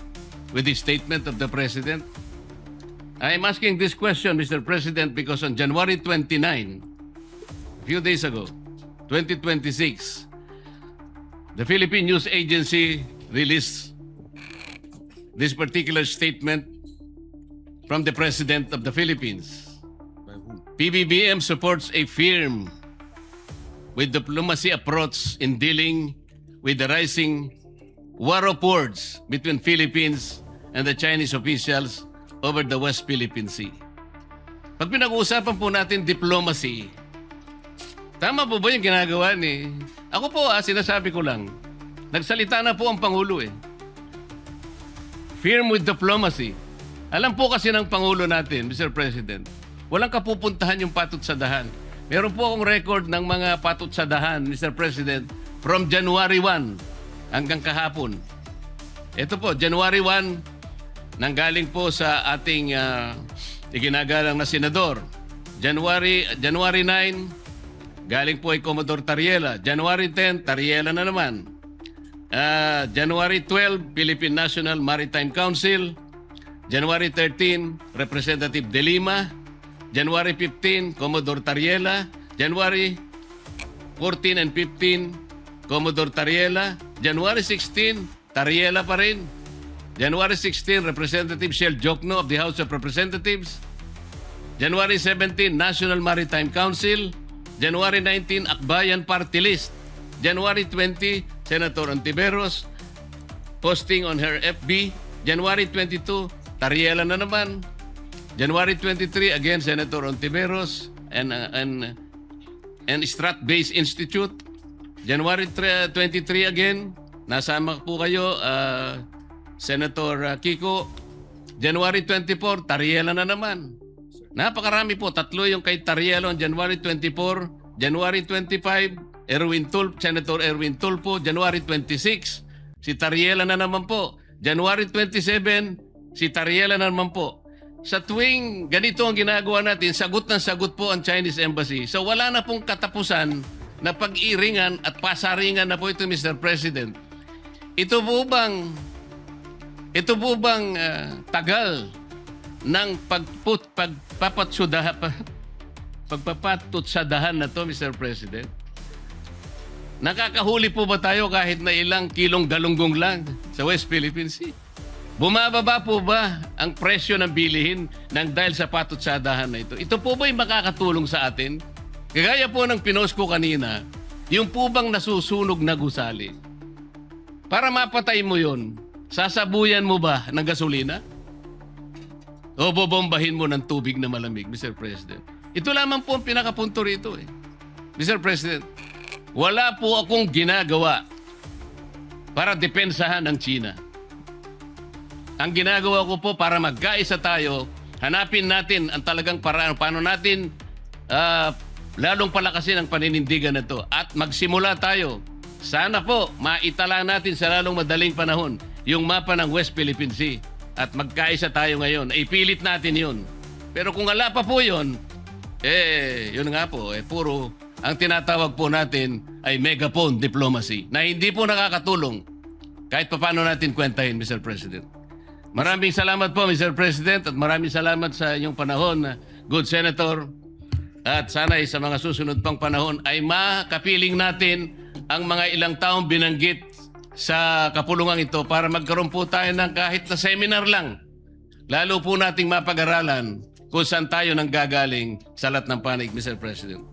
with the statement of the president? I'm asking this question, Mr. President, because on January 29, a few days ago, 2026, the Philippine News Agency released this particular statement from the President of the Philippines. PBBM supports a firm with diplomacy approach in dealing with the rising war of words between Philippines and the Chinese officials over the West Philippine Sea. Pag pinag-uusapan po natin diplomacy, tama po ba yung ginagawa ni... Ako po sinasabi ko lang, nagsalita na po ang Pangulo eh. Firm with diplomacy. Alam po kasi ng Pangulo natin, Mr. President, walang kapupuntahan yung patut sa dahan. Meron po akong record ng mga patut sa dahan, Mr. President, from January 1 hanggang kahapon. Ito po, January 1, nanggaling po sa ating iginagalang na senador. January 9, galing po ay Commodore Tariela. January 10, Tariela na naman. January 12, Philippine National Maritime Council. January 13, Representative De Lima. January 15, Commodore Tariela. January 14 and 15, Commodore Tariela. January 16, Tariela pa rin. January 16, Representative Shell Jokno of the House of Representatives. January 17, National Maritime Council. January 19, Akbayan Party List. January 20, Senator Ontiveros posting on her FB. January 22, Tariela na naman. January 23, again, Senator Ontiveros and Strat-Based Institute. January 23 again, nasama po kayo, Senator Kiko January 24, Tariela na naman. Napakarami po. 3 yung kay Tariela on January 24, January 25, Senator Erwin Tulfo, January 26, si Tariela na naman po. January 27, si Tariela na naman po. Sa tuwing ganito ang ginagawa natin, sagot ng sagot po ang Chinese Embassy. So wala na pong katapusan na pag-iringan at pasaringan na po ito, Mr. President. Ito po bang tagal ng pagpapatutsadahan na to, Mr. President? Nakakahuli po ba tayo kahit na ilang kilong galunggong lang sa West Philippine Sea? Bumababa po ba ang presyo ng bilihin ng dahil sa patutsadahan na ito? Ito po ba'y makakatulong sa atin? Kagaya po ng pinost ko kanina, yung po bang nasusunog na gusali? Para mapatay mo yun, sasabuyan mo ba ng gasolina? O bobombahin mo ng tubig na malamig, Mr. President? Ito lamang po ang pinakapunto rito eh. Mr. President, wala po akong ginagawa para depensahan ang China. Ang ginagawa ko po para magkaisa tayo, hanapin natin ang talagang paraan paano natin lalong palakasin ang paninindigan na to at magsimula tayo. Sana po maitala natin sa lalong madaling panahon yung mapa ng West Philippine Sea at magkaisa tayo ngayon. Ipilit natin yun. Pero kung wala pa po yun, yun nga po, puro ang tinatawag po natin ay megaphone diplomacy na hindi po nakakatulong kahit paano natin kwentahin, Mr. President. Maraming salamat po, Mr. President, at maraming salamat sa inyong panahon, good Senator. At sana sa mga susunod pang panahon ay makapiling natin ang mga ilang taong binanggit sa kapulungan ito para magkaroon po tayo ng kahit na seminar lang. Lalo po nating mapag-aralan kung saan tayo nang gagaling sa lahat ng panig, Mr. President.